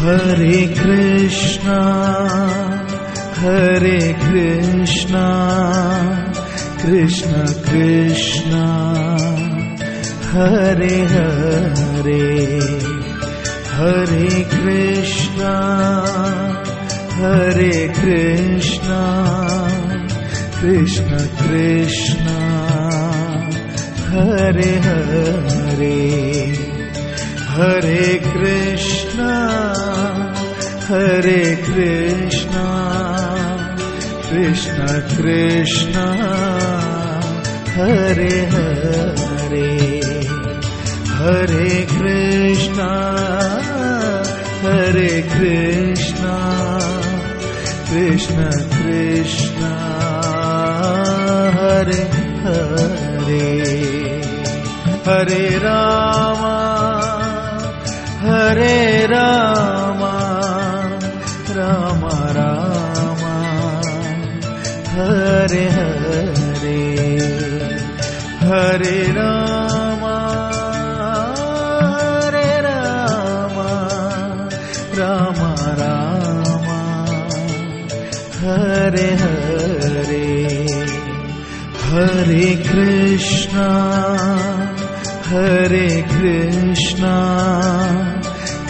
हरे कृष्णा कृष्ण कृष्णा हरे हरे, हरे कृष्णा कृष्ण कृष्णा हरे हरे, हरे कृष्णा कृष्ण कृष्णा हरे हरे, हरे कृष्णा कृष्ण कृष्णा हरे हरे, हरे रामा राम राम हरे हरे, हरे राम राम राम हरे हरे, हरे कृष्णा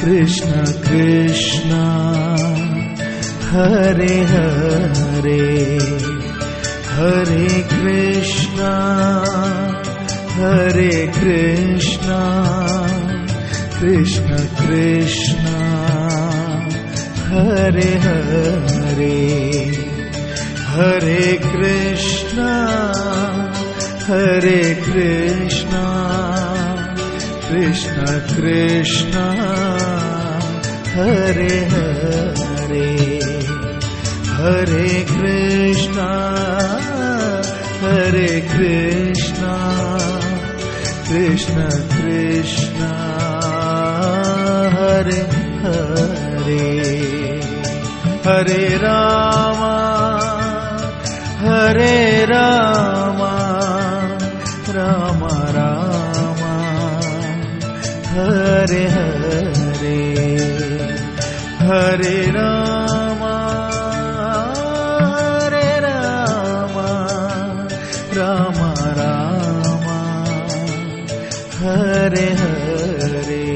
कृष्ण कृष्णा हरे हरे, हरे कृष्णा कृष्ण कृष्णा हरे हरे, हरे कृष्णा कृष्ण कृष्णा हरे हरे, हरे कृष्णा कृष्ण कृष्णा हरे हरे, हरे राम राम राम हरे हरे, हरे राम राम राम हरे हरे।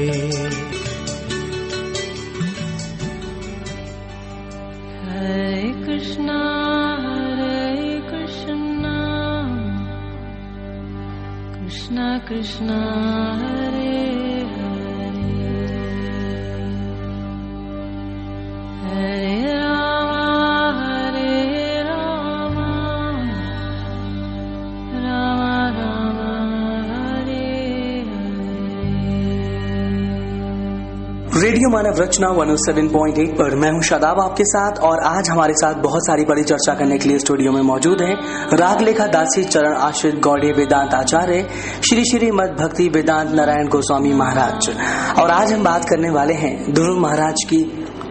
हरे कृष्णा कृष्णा कृष्णा हरे हरे, हरे राम राम राम हरे हरे। Radio Manav Rachna 107.8 पर मैं हूं शादाब आपके साथ, और आज हमारे साथ बहुत सारी बड़ी चर्चा करने के लिए स्टूडियो में मौजूद हैं रागलेखा दासी चरण आश्रित गौड़ीय वेदांत आचार्य श्री श्री मद भक्ति वेदांत नारायण गोस्वामी महाराज। और आज हम बात करने वाले हैं ध्रुव महाराज की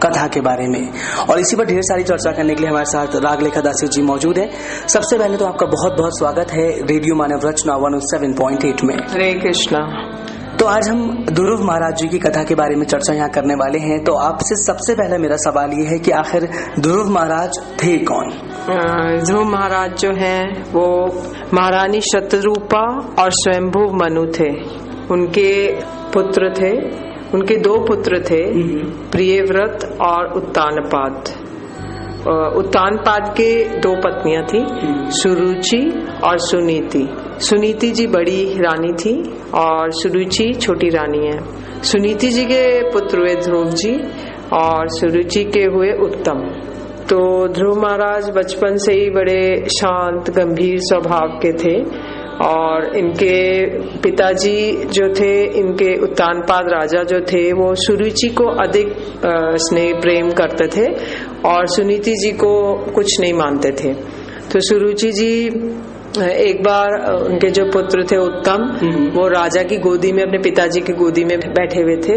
कथा के बारे में, और इसी पर ढेर सारी चर्चा करने के लिए हमारे साथ रागलेखा दासी जी मौजूद है। सबसे पहले तो आपका बहुत बहुत स्वागत है रेडियो मानव रचना 107.8 में। हरे कृष्णा। तो आज हम ध्रुव महाराज जी की कथा के बारे में चर्चा यहाँ करने वाले हैं। तो आपसे सबसे पहले मेरा सवाल ये है कि आखिर ध्रुव महाराज थे कौन? ध्रुव महाराज जो हैं वो महारानी शतरूपा और स्वयंभू मनु थे, उनके पुत्र थे। उनके दो पुत्र थे, प्रियव्रत और उत्तानपाद। उत्तानपाद के दो पत्नियां थी, सुरुचि और सुनीति। सुनीति जी बड़ी रानी थी और सुरुचि छोटी रानी है। सुनीति जी के पुत्र हुए ध्रुव जी और सुरुचि के हुए उत्तम। तो ध्रुव महाराज बचपन से ही बड़े शांत गंभीर स्वभाव के थे, और इनके पिताजी जो थे, इनके उत्तानपाद राजा जो थे, वो सुरुचि को अधिक स्नेह प्रेम करते थे और सुनीति जी को कुछ नहीं मानते थे। तो सुरुचि जी एक बार उनके जो पुत्र थे उत्तम, वो राजा की गोदी में, अपने पिताजी की गोदी में बैठे हुए थे।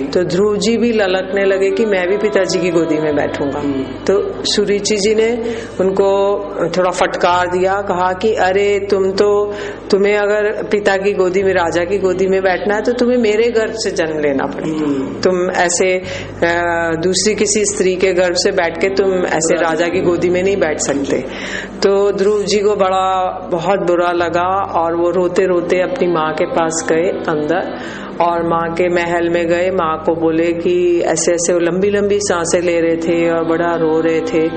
तो ध्रुव जी भी ललकने लगे कि मैं भी पिताजी की गोदी में बैठूंगा। तो सुरुचि जी ने उनको थोड़ा फटकार दिया, कहा कि अरे तुम्हें अगर पिता की गोदी में, राजा की गोदी में बैठना है तो तुम्हें मेरे गर्भ से जन्म लेना पड़ेगा। तुम ऐसे दूसरी किसी स्त्री के गर्भ से बैठ के तुम ऐसे राजा की गोदी में नहीं बैठ सकते। तो ध्रुव जी को बहुत बुरा लगा और वो रोते रोते अपनी माँ के पास गए अंदर, और माँ के महल में गए। माँ को बोले कि ऐसे ऐसे वो लंबी लंबी सांसें ले रहे थे और बड़ा रो रहे थे।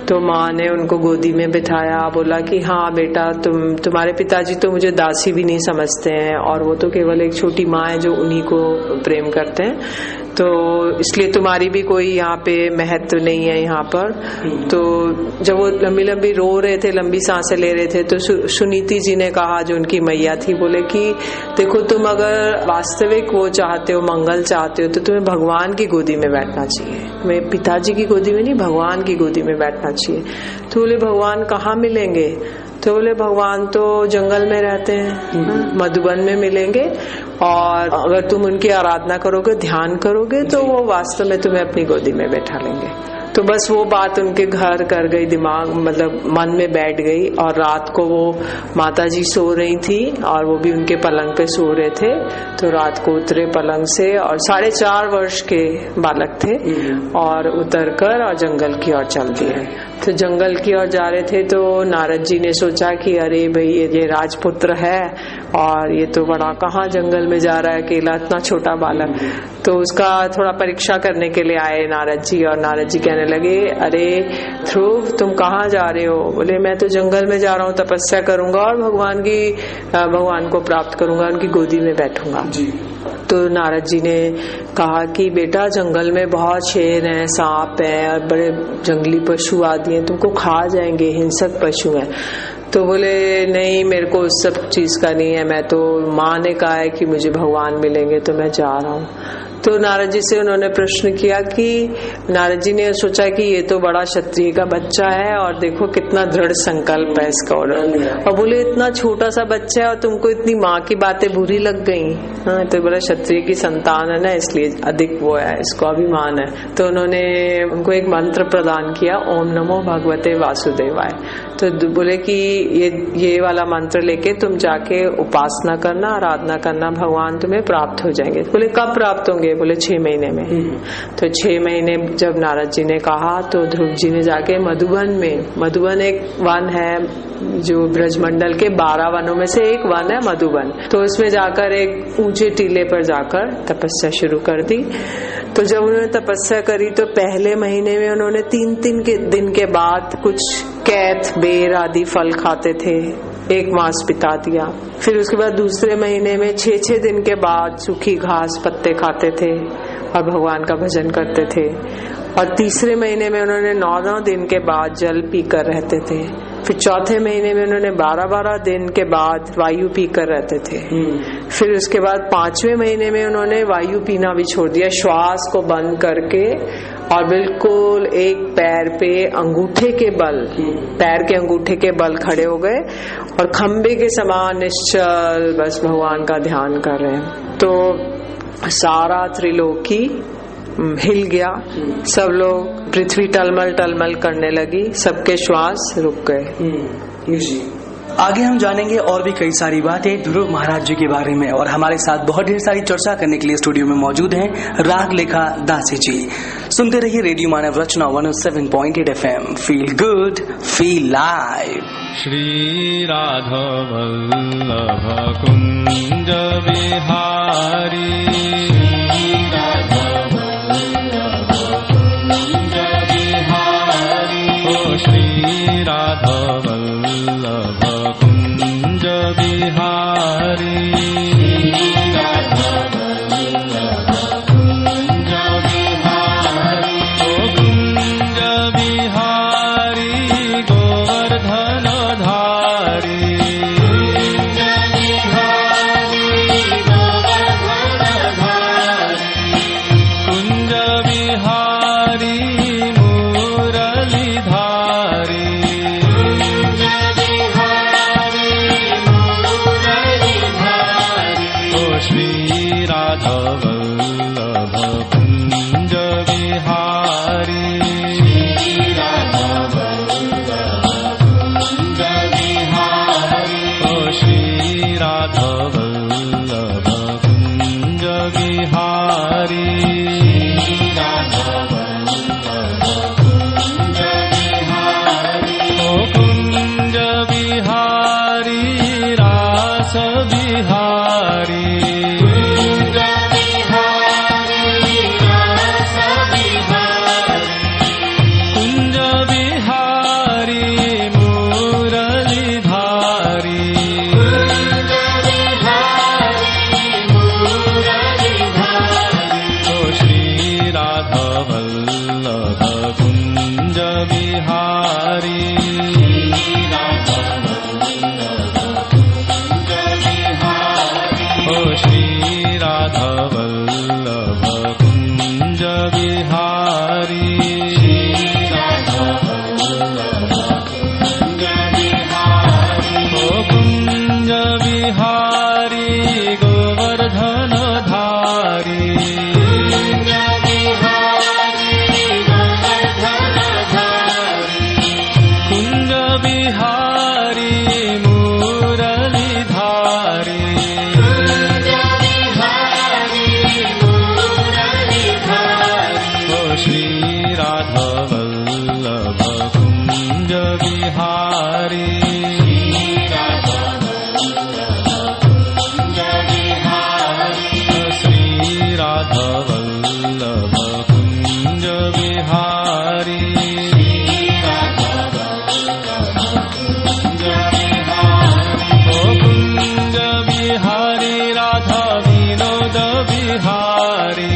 तो माँ ने उनको गोदी में बिठाया, बोला कि हाँ बेटा, तुम्हारे पिताजी तो मुझे दासी भी नहीं समझते हैं, और वो तो केवल एक छोटी माँ है जो उन्हीं को प्रेम करते हैं, तो इसलिए तुम्हारी भी कोई यहाँ पे महत्व नहीं है यहाँ पर। तो जब वो लंबी लंबी रो रहे थे, लंबी सांसें ले रहे थे, तो सुनीति जी ने कहा, जो उनकी मैया थी, बोले कि देखो, तुम अगर वास्तविक वो चाहते हो, मंगल चाहते हो, तो तुम्हें भगवान की गोदी में बैठना चाहिए। तुम्हें पिताजी की गोदी में नहीं, भगवान की गोदी में बैठना चाहिए। तो बोले भगवान कहाँ मिलेंगे? तो बोले भगवान तो जंगल में रहते हैं, मधुबन में मिलेंगे, और अगर तुम उनकी आराधना करोगे, ध्यान करोगे, तो वो वास्तव में तुम्हें अपनी गोदी में बैठा लेंगे। तो बस वो बात उनके घर कर गई, दिमाग मतलब मन में बैठ गई। और रात को वो माताजी सो रही थी और वो भी उनके पलंग पे सो रहे थे। तो रात को उतरे पलंग से, और 4.5 वर्ष के बालक थे, और उतरकर और जंगल की ओर चल दिए। तो जंगल की ओर जा रहे थे तो नारद जी ने सोचा कि अरे भाई, ये राजपुत्र है और ये तो बड़ा कहाँ जंगल में जा रहा है अकेला, इतना छोटा बालक। तो उसका थोड़ा परीक्षा करने के लिए आए नारद जी, और नारद जी कहने लगे, अरे ध्रुव, तुम कहाँ जा रहे हो? बोले मैं तो जंगल में जा रहा हूँ, तपस्या करूंगा और भगवान को प्राप्त करूंगा, उनकी गोदी में बैठूंगा। तो नारद जी ने कहा कि बेटा, जंगल में बहुत शेर हैं, सांप हैं और बड़े जंगली पशु आदि हैं, तुमको खा जाएंगे, हिंसक पशु हैं। तो बोले नहीं, मेरे को उस सब चीज का नहीं है, मैं तो, माँ ने कहा है कि मुझे भगवान मिलेंगे तो मैं जा रहा हूँ। तो नारद जी से उन्होंने प्रश्न किया कि नारद जी ने सोचा कि ये तो बड़ा क्षत्रिय का बच्चा है और देखो कितना दृढ़ संकल्प है इसका, और बोले इतना छोटा सा बच्चा है और तुमको इतनी माँ की बातें बुरी लग गई। हाँ, तो बोला क्षत्रिय की संतान है ना, इसलिए अधिक वो है, इसको अभिमान है। तो उन्होंने उनको एक मंत्र प्रदान किया, ओम नमो भगवते वासुदेवाय। तो बोले कि ये वाला मंत्र लेके तुम जाके उपासना करना, आराधना करना, भगवान तुम्हें प्राप्त हो जाएंगे। बोले कब प्राप्त होंगे? बोले 6 महीने में। तो 6 महीने जब नारद जी ने कहा तो ध्रुव जी ने जाके मधुबन में, मधुबन एक वन है जो ब्रजमंडल के 12 वनों में से एक वन है मधुबन, तो उसमें जाकर एक ऊंचे टीले पर जाकर तपस्या शुरू कर दी। तो जब उन्होंने तपस्या करी तो पहले महीने में उन्होंने 3 दिन के बाद कुछ कैथ, बेर आदि फल खाते थे, 1 मास बिता दिया। फिर उसके बाद दूसरे महीने में 6 दिन के बाद सूखी घास पत्ते खाते थे और भगवान का भजन करते थे। और तीसरे महीने में उन्होंने 9 दिन के बाद जल पीकर रहते थे। फिर चौथे महीने में उन्होंने 12 दिन के बाद वायु पीकर रहते थे। फिर उसके बाद 5वें महीने में उन्होंने वायु पीना भी छोड़ दिया, श्वास को बंद करके, और बिल्कुल एक पैर पे अंगूठे के बल, पैर के अंगूठे के बल खड़े हो गए और खंबे के समान निश्चल बस भगवान का ध्यान कर रहे हैं। तो सारा त्रिलोकी हिल गया, सब लोग, पृथ्वी टलमल करने लगी, सबके श्वास रुक गए। आगे हम जानेंगे और भी कई सारी बातें ध्रुव महाराज जी के बारे में, और हमारे साथ बहुत ढेर सारी चर्चा करने के लिए स्टूडियो में मौजूद हैं राग लेखा दासी जी। सुनते रहिए radio Manav Rachna 107.8 FM। Feel good, feel live. Shri Raghav Vallabh Kunj Vihari, Shri Raghav Vallabh Kunj Bihari, Kunj Bihari Govardhan Dhari, Kunj Bihari मुरलीधारी, Kunj Bihari श्रीराधवल्लभ Kunj Vihari ओ श्रीराधवल्लभ कुञ्ज विहारी ओ कुञ्ज विहारी रास विहारी कुञ्ज विहारी मुरलीधारी ओ श्रीराधवल्लभ कुञ्ज विहारी ओ श्रीराधवल्लभ कुञ्ज विहारी ओ कुञ्ज विहारी गोवर्धन धारी कुञ्ज विहारी मुरलीधारी ओ श्रीराधवल्लभ कुञ्ज विहारी श्रीराधवल्लभ कुञ्ज विहारी ओ कुञ्ज विहारी राधा विनोद विहारी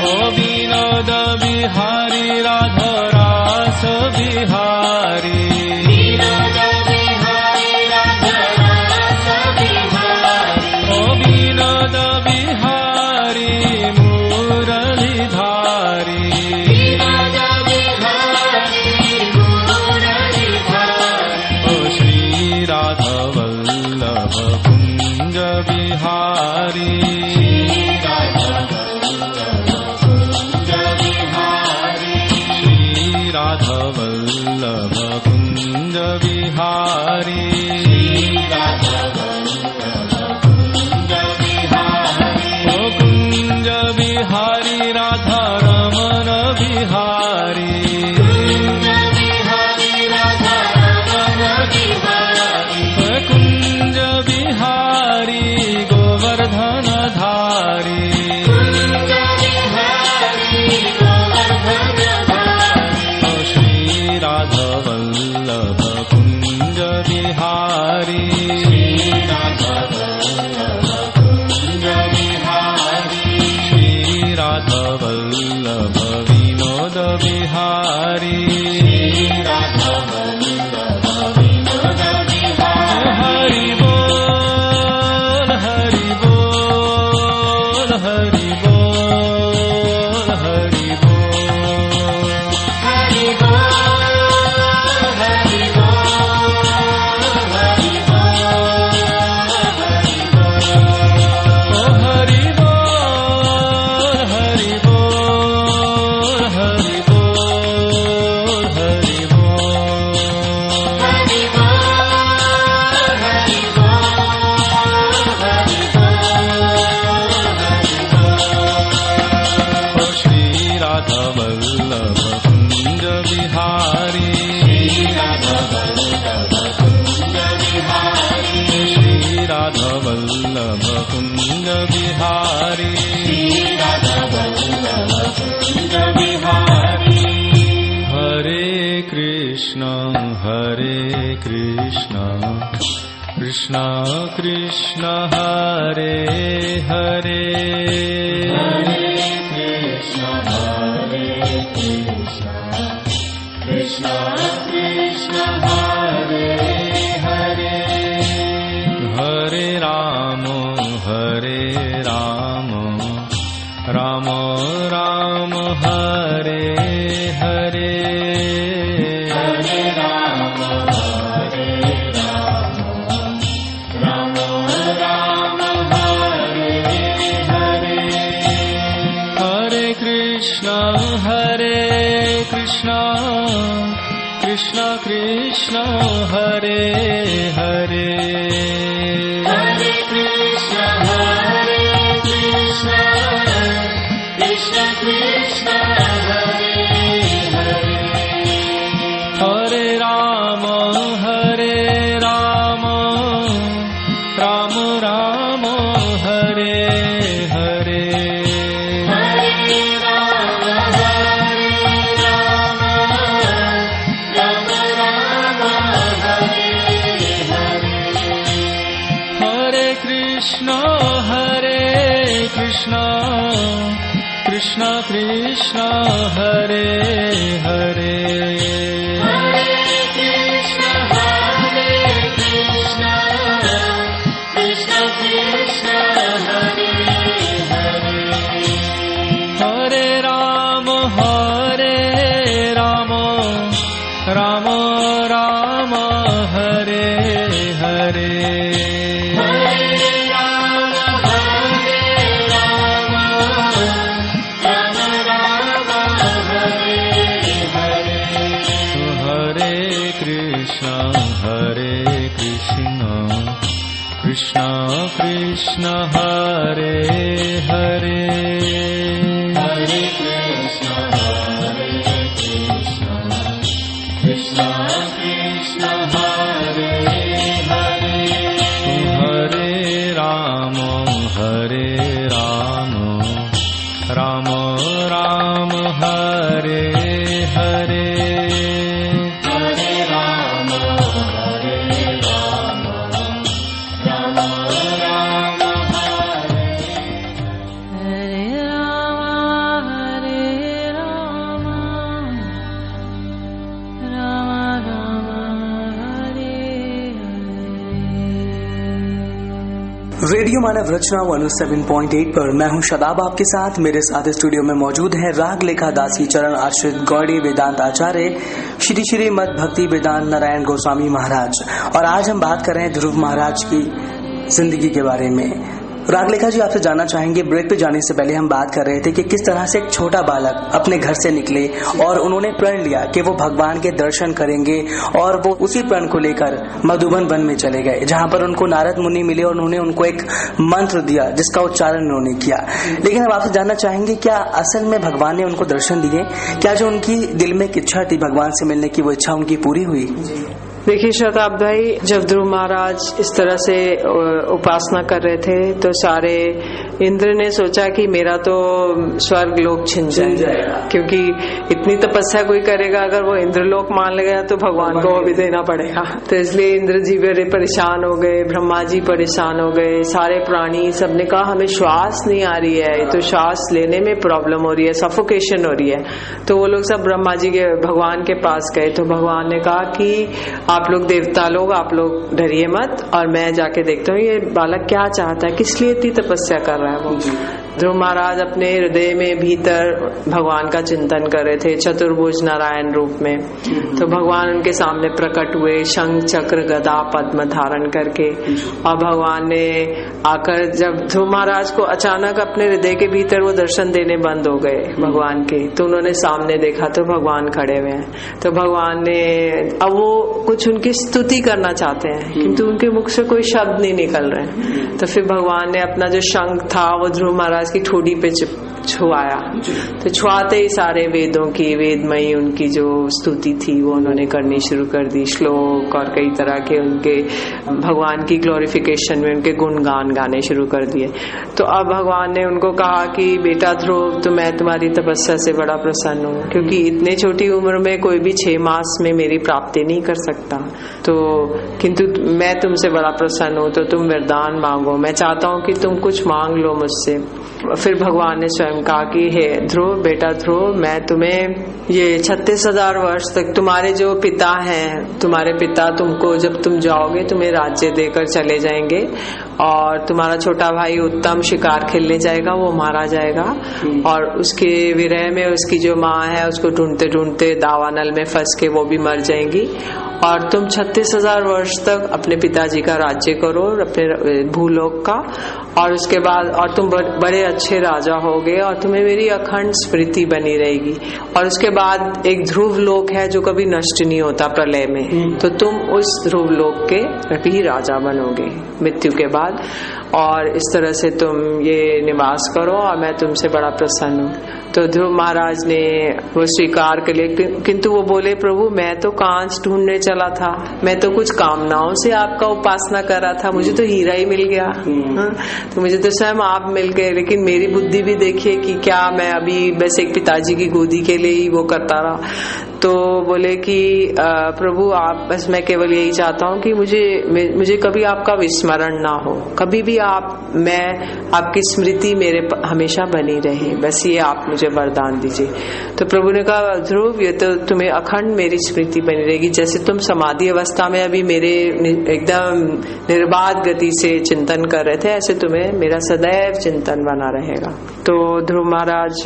ओ विनोद विहारी राधा रास विहारी ओ विनोद विहारी मुरलीधारी ओ श्रीराधवल्लभ कुञ्ज विहारी श्रीराधवल्लभ कुञ्ज विहारी ओ कुञ्ज विहारी राधा रमण विहारी कुञ्ज विहारी गोवर्धन धारी ओ श्रीराधवल्लभ कुञ्ज विहारी श्रीराधवल्लभ विनोद विहारी हरि बोल हरि बोल हरि बोल हरि ओ हरि बोल हरि बोल हरि बोल हरि ओ श्रीराधवल्लभ Kunj Vihari Shriradhavallabh Kunj Vihari Hare Krishna Krishna Krishna Hare Hare Krishna Krishna Hare Hare Hare Rama Rama Rama Hare Hare Hare Rama Krishna Hare Hare Hare Krishna, Krishna Krishna, Hare Hare. Hare Rama Rama Rama Hare Hare Hare Rama, Rama Rama, Hare Hare. Hare Krishna Krishna Krishna Hare Hare Hare Krishna, Krishna Krishna, Hare Hare. Hare Rama Rama Rama Hare Hare Hare Rama, Rama Rama, Hare Hare. Hare Krishna Krishna Krishna Hare Hare Hare Krishna, Krishna Krishna, Hare Hare. Hare Rama Rama Rama Hare Hare Hare Rama, Rama Rama, Hare. Hare Rama, Rama Rama, Hare Hare. Radio Manav Rachna 107.8 पर मैं हूं शदाब आपके साथ। मेरे साथ studio में मौजूद है राग लेखा दासी चरण आश्रित गौड़ी वेदांत आचार्य श्री श्री मद भक्ति वेदांत नारायण गोस्वामी महाराज। और आज हम बात कर रहे हैं ध्रुव महाराज की जिंदगी के बारे में। राग लेखा जी, आपसे जानना चाहेंगे, ब्रेक पे जाने से पहले हम बात कर रहे थे कि किस तरह से एक छोटा बालक अपने घर से निकले और उन्होंने प्रण लिया कि वो भगवान के दर्शन करेंगे और वो उसी प्रण को लेकर मधुबन वन में चले गए, जहां पर उनको नारद मुनि मिले और उन्होंने उनको एक मंत्र दिया जिसका उच्चारण उन्होंने किया। लेकिन अब आपसे जानना चाहेंगे, क्या असल में भगवान ने उनको दर्शन दिए? क्या जो उनकी दिल में एक इच्छा थी भगवान से मिलने की, वो इच्छा उनकी पूरी हुई? देखिए शताब भाई, जब ध्रुव महाराज इस तरह से उपासना कर रहे थे तो सारे इंद्र ने सोचा कि मेरा तो स्वर्ग लोक छिन जाएगा, क्योंकि इतनी तपस्या कोई करेगा अगर वो इंद्रलोक मान लेगा तो भगवान को भी देना पड़ेगा। तो इसलिए इंद्र जी बड़े परेशान हो गए, ब्रह्मा जी परेशान हो गए, सारे प्राणी सबने कहा हमें श्वास नहीं आ रही है, तो श्वास लेने में प्रॉब्लम हो रही है, सफोकेशन हो रही है। तो वो लोग सब ब्रह्मा जी के भगवान के पास गए। तो भगवान ने कहा कि आप लोग देवता लोग, आप लोग डरिए मत, और मैं जाके देखता हूँ ये बालक क्या चाहता है, किस लिए इतनी तपस्या कर रहा है वो। ध्रुव महाराज अपने हृदय में भीतर भगवान का चिंतन कर रहे थे चतुर्भुज नारायण रूप में। तो भगवान उनके सामने प्रकट हुए शंख चक्र गदा पद्म धारण करके, और भगवान ने आकर, जब ध्रुव महाराज को अचानक अपने हृदय के भीतर वो दर्शन देने बंद हो गए भगवान के, तो उन्होंने सामने देखा तो भगवान खड़े हुए हैं। तो भगवान ने, अब वो कुछ उनकी स्तुति करना चाहते हैं किंतु उनके मुख से कोई शब्द नहीं निकल रहे। तो फिर भगवान ने अपना जो शंख था वो ध्रुव महाराज की ठोड़ी पे छुआया। तो छुआते ही सारे वेदों की, वेदमयी उनकी जो स्तुति थी वो उन्होंने करनी शुरू कर दी, श्लोक और कई तरह के उनके भगवान की ग्लोरिफिकेशन में उनके गुणगान गाने शुरू कर दिए। तो अब भगवान ने उनको कहा कि बेटा ध्रुव, तो मैं तुम्हारी तपस्या से बड़ा प्रसन्न हूँ, क्योंकि इतने छोटी उम्र में कोई भी 6 मास में मेरी प्राप्ति नहीं कर सकता, तो किंतु मैं तुमसे बड़ा प्रसन्न हूँ, तो तुम वरदान मांगो, मैं चाहता हूँ कि तुम कुछ मांग लो मुझसे। फिर भगवान ने स्वयं कहा कि हे ध्रुव, बेटा ध्रुव, मैं तुम्हें ये 36,000 वर्ष तक, तुम्हारे जो पिता हैं, तुम्हारे पिता तुमको जब तुम जाओगे तुम्हें राज्य देकर चले जाएंगे, और तुम्हारा छोटा भाई उत्तम शिकार खेलने जाएगा, वो मारा जाएगा, और उसके विरह में उसकी जो माँ है उसको ढूंढते ढूंढते दावानल में फंस के वो भी मर जाएंगी, और तुम 36,000 वर्ष तक अपने पिताजी का राज्य करो, अपने भूलोक का, और उसके बाद और तुम बड़े अच्छे राजा होगे और तुम्हें मेरी अखंड स्मृति बनी रहेगी। और उसके बाद एक ध्रुव लोक है जो कभी नष्ट नहीं होता प्रलय में, तो तुम उस ध्रुव लोक के भी राजा बनोगे मृत्यु के बाद, और इस तरह से तुम ये निवास करो और मैं तुमसे बड़ा प्रसन्न हूँ। तो ध्रुव महाराज ने वो स्वीकार कर लिया, किंतु वो बोले प्रभु मैं तो कांच ढूंढने चला था, मैं तो कुछ कामनाओं से आपका उपासना कर रहा था, मुझे तो हीरा ही मिल गया। तो मुझे तो स्वयं आप मिल गए, लेकिन मेरी बुद्धि भी देखिए कि क्या मैं अभी बस एक पिताजी की गोदी के लिए ही वो करता रहा। तो बोले कि प्रभु आप, बस मैं केवल यही चाहता हूँ कि मुझे कभी आपका विस्मरण ना हो, कभी भी मैं आपकी स्मृति मेरे हमेशा बनी रहे, बस ये आप मुझे वरदान दीजिए। तो प्रभु ने कहा ध्रुव ये तो तुम्हें अखंड मेरी स्मृति बनी रहेगी, जैसे तुम समाधि अवस्था में अभी मेरे एकदम निर्बाध गति से चिंतन कर रहे थे, ऐसे तुम्हें मेरा सदैव चिंतन बना रहेगा। तो ध्रुव महाराज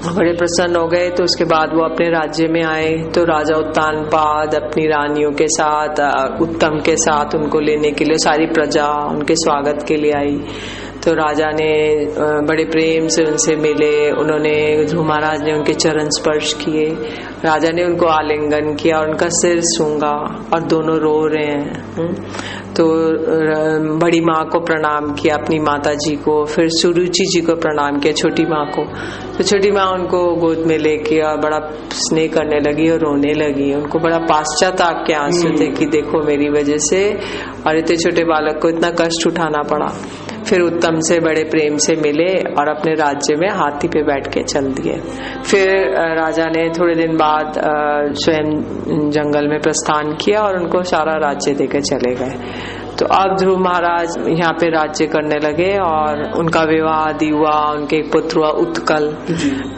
बड़े प्रसन्न हो गए। तो उसके बाद वो अपने राज्य में आए। तो राजा उत्तानपाद अपनी रानियों के साथ, उत्तम के साथ उनको लेने के लिए सारी प्रजा उनके स्वागत के लिए आई। तो राजा ने बड़े प्रेम से उनसे मिले, उन्होंने ध्रुव महाराज ने उनके चरण स्पर्श किए, राजा ने उनको आलिंगन किया और उनका सिर सूंघा और दोनों रो रहे हैं। तो बड़ी माँ को प्रणाम किया, अपनी माता जी को, फिर सुरुचि जी को प्रणाम किया, छोटी माँ को। तो छोटी माँ उनको गोद में लेके और बड़ा स्नेह करने लगी और रोने लगी। उनको बड़ा पश्चाताप के आंसू थे कि देखो मेरी वजह से और इतने छोटे बालक को इतना कष्ट उठाना पड़ा। फिर उत्तम से बड़े प्रेम से मिले और अपने राज्य में हाथी पे बैठ के चल दिए। फिर राजा ने थोड़े दिन बाद स्वयं जंगल में प्रस्थान किया और उनको सारा राज्य देकर चले गए। तो अब ध्रुव महाराज यहाँ पे राज्य करने लगे और उनका विवाह आदि हुआ, उनके एक पुत्र हुआ उत्कल।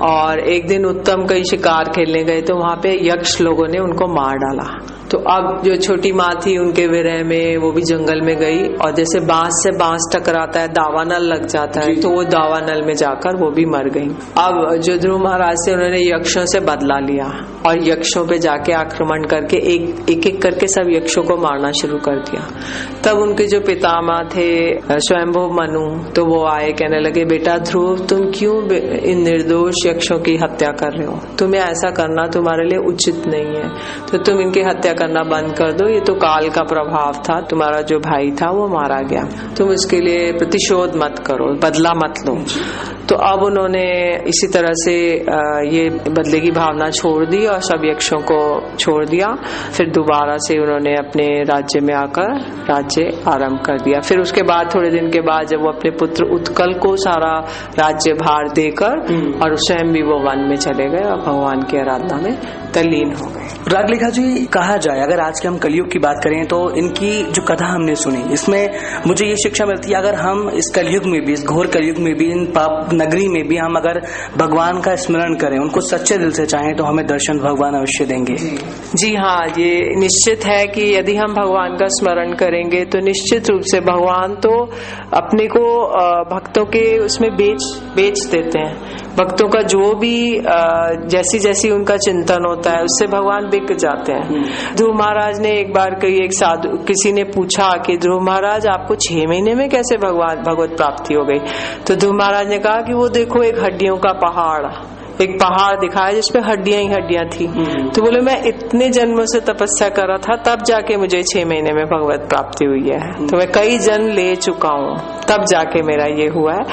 और एक दिन उत्तम कहीं शिकार खेलने गए तो वहाँ पे यक्ष लोगों ने उनको मार डाला। तो अब जो छोटी माँ थी उनके विरह में वो भी जंगल में गई और जैसे बांस से बांस टकराता है, दावानल लग जाता है, तो वो दावानल में जाकर वो भी मर गई। अब जो ध्रुव महाराज से उन्होंने यक्षों से बदला लिया और यक्षों पे जाके आक्रमण करके एक एक करके सब यक्षों को मारना शुरू कर दिया। तब उनके जो पितामह थे स्वयंभू मनु, तो वो आए, कहने लगे बेटा ध्रुव तुम क्यों इन निर्दोष यक्षों की हत्या कर रहे हो, तुम्हें ऐसा करना तुम्हारे लिए उचित नहीं है, तो तुम इनकी हत्या करना बंद कर दो, ये तो काल का प्रभाव था, तुम्हारा जो भाई था वो मारा गया, तुम इसके लिए प्रतिशोध मत करो, बदला मत लो। तो अब उन्होंने इसी तरह से ये बदले की भावना छोड़ दी और सब यक्षों को छोड़ दिया। फिर दोबारा से उन्होंने अपने राज्य में आकर राज्य आरंभ कर दिया। फिर उसके बाद थोड़े दिन के बाद जब वो अपने पुत्र उत्कल को सारा राज्य भार देकर और स्वयं भी वो वन में चले गए और भगवान की आराधना में तल्लीन हो गए। रागलेखा जी, कहा जाए अगर आज के हम कलयुग की बात करें तो इनकी जो कथा हमने सुनी, इसमें मुझे ये शिक्षा मिलती है अगर हम इस कलयुग में भी, इस घोर कलयुग में भी, इन पाप नगरी में भी हम अगर भगवान का स्मरण करें, उनको सच्चे दिल से चाहें, तो हमें दर्शन भगवान अवश्य देंगे। जी हाँ, ये निश्चित है कि यदि हम भगवान का स्मरण करेंगे तो निश्चित रूप से भगवान तो अपने को भक्तों के उसमें बेच देते हैं। भक्तों का जो भी जैसी जैसी उनका चिंतन होता है उससे भगवान बिक जाते हैं। ध्रुव महाराज ने एक बार एक साधु, किसी ने पूछा कि ध्रुव महाराज आपको 6 महीने में कैसे भगवत प्राप्ति हो गई? तो ध्रुव महाराज ने कहा कि वो देखो एक हड्डियों का पहाड़, एक पहाड़ दिखाया जिसपे हड्डियां ही हड्डियां थी। तो बोले मैं इतने जन्मों से तपस्या कर रहा था तब जाके मुझे 6 महीने में भगवत प्राप्ति हुई है, तो मैं कई जन्म ले चुका हूँ तब जाके मेरा ये हुआ है।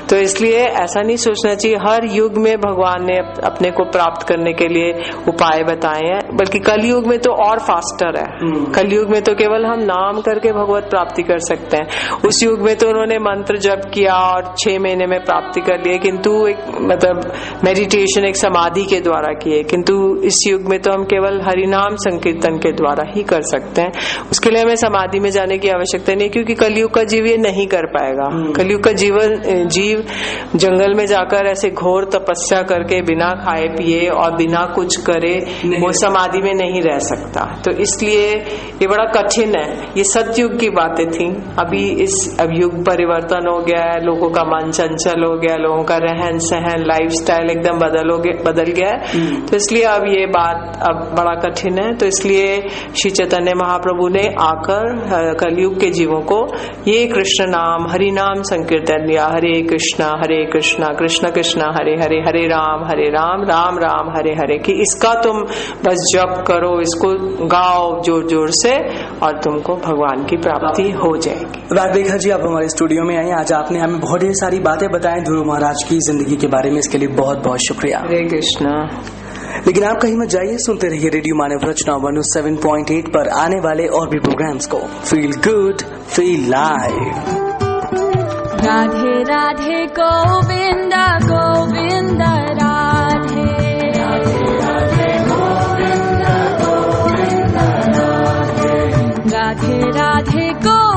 तो इसलिए ऐसा नहीं सोचना चाहिए, हर युग में भगवान ने अपने को प्राप्त करने के लिए उपाय बताए हैं, बल्कि कलयुग में तो और फास्टर है। कलयुग में तो केवल हम नाम करके भगवत प्राप्ति कर सकते हैं। उस युग में तो उन्होंने मंत्र जप किया और 6 महीने में प्राप्ति कर लिए, किंतु एक मतलब मेडिटेशन एक समाधि के द्वारा किए, किंतु इस युग में तो हम केवल हरिनाम संकीर्तन के द्वारा ही कर सकते हैं। उसके लिए हमें समाधि में जाने की आवश्यकता नहीं, क्योंकि कलयुग का जीव ये नहीं कर पाएगा। कलयुग का जीव जंगल में जाकर ऐसे घोर तपस्या करके बिना खाए पिए और बिना कुछ करे वो समाधि में नहीं रह सकता। तो इसलिए ये बड़ा कठिन है। ये सतयुग की बातें थी। अभी अब युग परिवर्तन हो गया है, लोगों का मन चंचल हो गया, लोगों का रहन सहन लाइफस्टाइल एकदम बदल गया है। तो इसलिए अब ये बात अब बड़ा कठिन है। तो इसलिए श्री चैतन्य महाप्रभु ने आकर कलयुग के जीवों को ये कृष्ण नाम हरि नाम संकीर्तन दिया। हरे कृष्णा कृष्ण कृष्ण हरे हरे, हरे राम राम राम हरे हरे, कि इसका तुम बस जप करो, इसको गाओ जोर जोर से और तुमको भगवान की प्राप्ति हो जाएगी। राग रेखा जी, आप हमारे स्टूडियो में आई। आज आपने हमें बहुत ढेर सारी बातें बताएं ध्रुव महाराज की जिंदगी के बारे में, इसके लिए बहुत बहुत शुक्रिया। हरे कृष्णा। लेकिन आप कहीं मत जाइए, सुनते रहिए रेडियो मानव रचना 107.8 पर आने वाले और भी प्रोग्राम्स को। Feel good, feel live. Radhe Radhe Govind Govind Radhe, Radhe Radhe Govind Govind Radhe, Radhe Radhe Govind